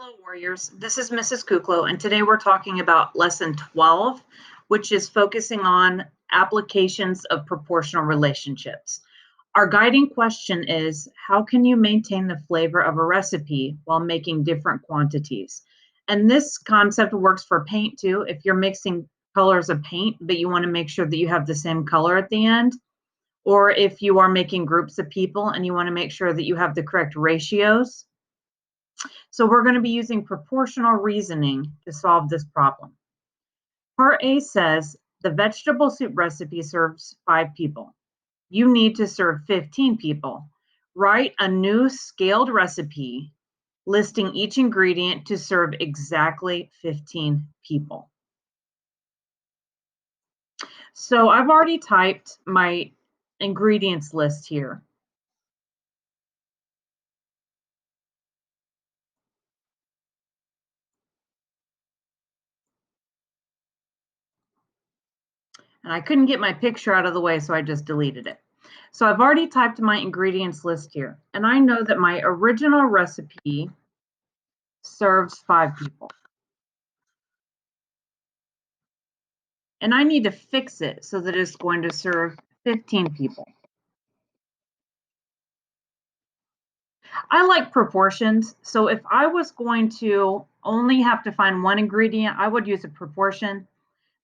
Hello, warriors. This is Mrs. Kuklo, and today we're talking about lesson 12, which is focusing on applications of proportional relationships. Our guiding question is, how can you maintain the flavor of a recipe while making different quantities? And this concept works for paint too. If you're mixing colors of paint, but you want to make sure that you have the same color at the end, or if you are making groups of people and you want to make sure that you have the correct ratios. So we're going to be using proportional reasoning to solve this problem. Part A says the vegetable soup recipe serves 5 people. You need to serve 15 people. Write a new scaled recipe listing each ingredient to serve exactly 15 people. So I've already typed my ingredients list here. And I couldn't get my picture out of the way, so I just deleted it. So I've already typed my ingredients list here, and I know that my original recipe serves 5 people. And I need to fix it so that it's going to serve 15 people. I like proportions, so if I was going to only have to find one ingredient, I would use a proportion.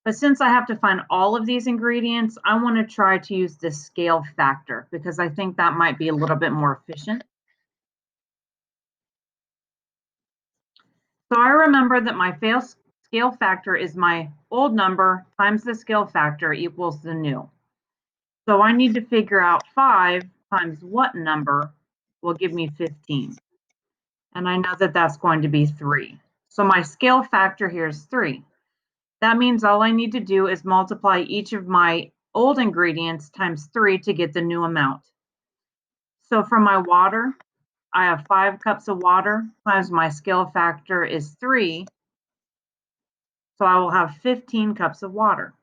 But since I have to find all of these ingredients, I want to try to use the scale factor because I think that might be a little bit more efficient. So I remember that my scale factor is my old number times the scale factor equals the new. So I need to figure out 5 times what number will give me 15. And I know that that's going to be 3. So my scale factor here is 3. That means all I need to do is multiply each of my old ingredients times 3 to get the new amount. So for my water, I have 5 cups of water times my scale factor is 3. So I will have 15 cups of water.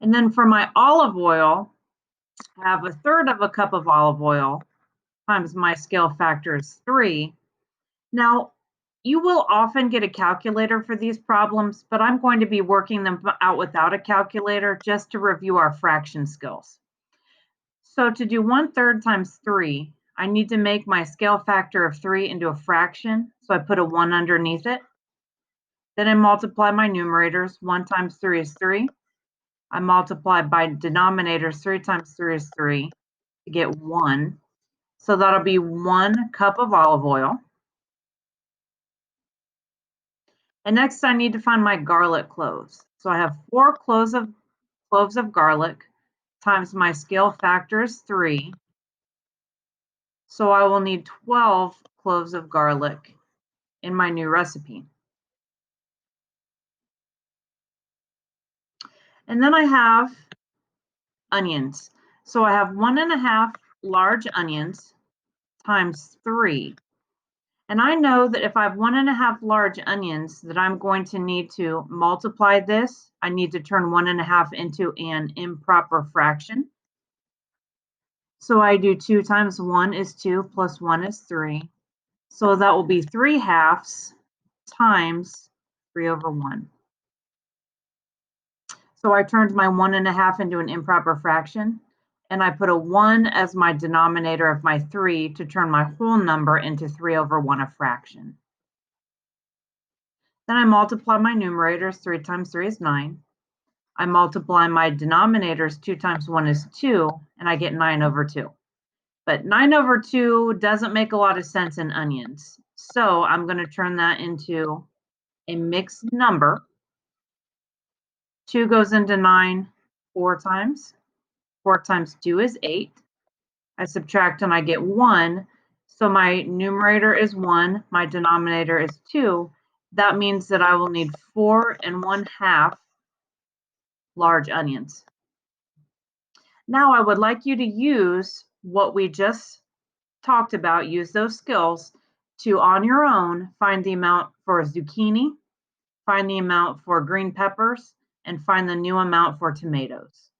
And then for my olive oil, I have 1/3 of a cup of olive oil times my scale factor is 3. Now, you will often get a calculator for these problems, but I'm going to be working them out without a calculator just to review our fraction skills. So to do 1/3 times 3, I need to make my scale factor of 3 into a fraction. So I put a 1 underneath it. Then I multiply my numerators. 1 times 3 is 3. I multiply by denominators. 3 times 3 is 3 to get 1. So that'll be 1 cup of olive oil. And next I need to find my garlic cloves. So I have 4 cloves of garlic times my scale factor is 3. So I will need 12 cloves of garlic in my new recipe. And then I have onions. So I have 1.5 large onions times 3. And I know that if I have 1.5 large onions that I'm going to need to multiply this, I need to turn 1.5 into an improper fraction. So I do 2 times 1 is 2 plus 1 is 3. So that will be 3/2 times 3/1. So I turned my 1.5 into an improper fraction, and I put a 1 as my denominator of my 3 to turn my whole number into 3/1, a fraction. Then I multiply my numerators. 3 times 3 is 9. I multiply my denominators. 2 times 1 is 2, and I get 9/2. But 9/2 doesn't make a lot of sense in onions. So I'm going to turn that into a mixed number. 2 goes into 9 4 times. 4 times 2 is 8. I subtract and I get 1. So my numerator is 1, my denominator is 2. That means that I will need 4 1/2 large onions. Now I would like you to use what we just talked about, use those skills to, on your own, find the amount for zucchini, find the amount for green peppers, and find the new amount for tomatoes.